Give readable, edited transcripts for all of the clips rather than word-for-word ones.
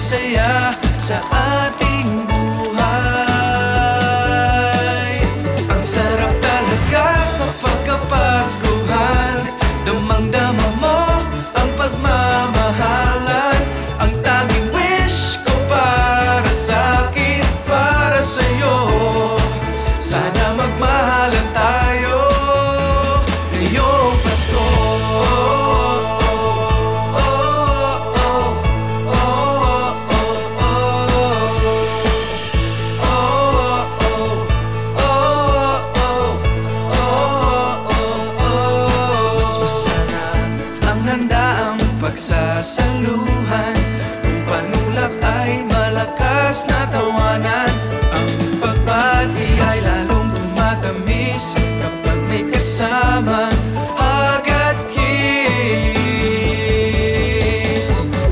saya sa ating buhay. Ang sarap talaga kapag kapaskuhan, damang-dama mo ang pagmamahalan. Ang tanging wish ko para sa'kin, para sa'yo, sana magmahalan tayo ngayong Pasko. Mas masarap ang handaang pagsasaluhan, kung panulak ay malakas na tawanan. Ang pagbati ay lalong tumatamis kapag may kasamang hug at kiss.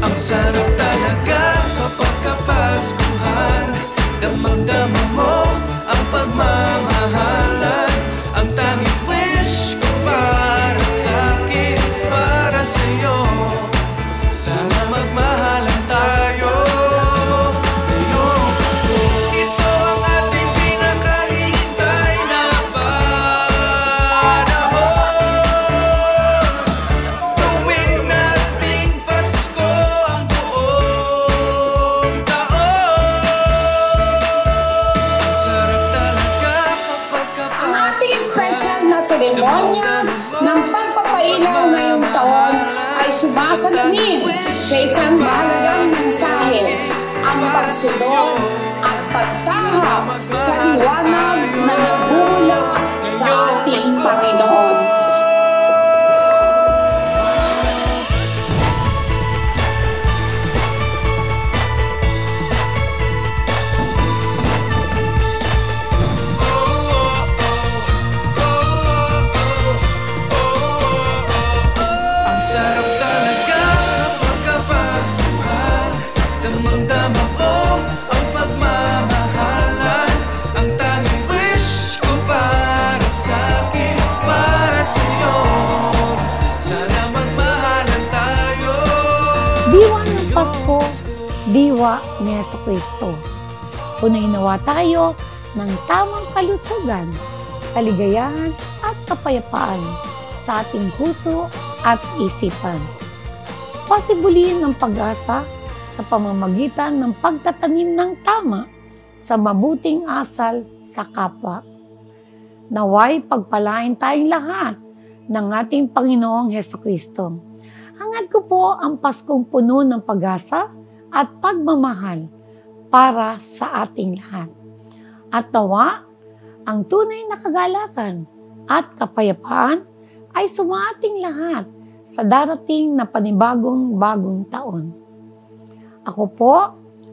Ang sarap talaga kapag kapaskuhan, damang-dama mo ang pagmamahalan. Ang tanging wish ko para sa'kin, para sa'yo, sana magmahalan tayo ngayong Pasko. Ito ang ating pinakahihintay na panahon, tuwing nating Pasko ang buong taon. Ang sarap talaga kapag Ang ating kapaskuhan, special na seremonya ng pagpapailaw ngayong taon ay sumasalamin sa isang mahalagang mensahe: ang pagsudod at pagtahak sa liwanag na nagmumula sa ating Panginoon. ang sarap talaga kapag kapaskuhan, damang-dama mo ang pagmamahalan. Ang tanging wish ko para sa'kin, para sa'yo, sana magmahalan tayo. Diwa ng Pasko, diwa ni Jesucristo. Punuin nawa tayo ng tamang kalusugan, kaligayahan at kapayapaan sa ating puso at isipan. Pasibulihin ng pag-asa sa pamamagitan ng pagtatanim ng tama sa mabuting asal sa kapwa. Naway pagpalain tayong lahat ng ating Panginoong Jesucristo. Hangad ko po ang Paskong puno ng pag-asa at pagmamahal para sa ating lahat. At nawa, ang tunay na kagalakan at kapayapaan ay sumaating lahat sa darating na panibagong taon. Ako po,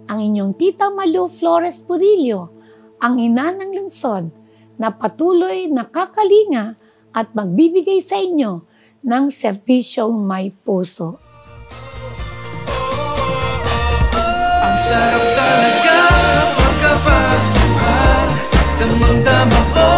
ang inyong Tita Malu Flores Burillo, ang ina ng lungsod na patuloy na kakalinga at magbibigay sa inyo ng serbisyong may puso. Ang sarap talaga kapag kapaskuhan, damang-dama mo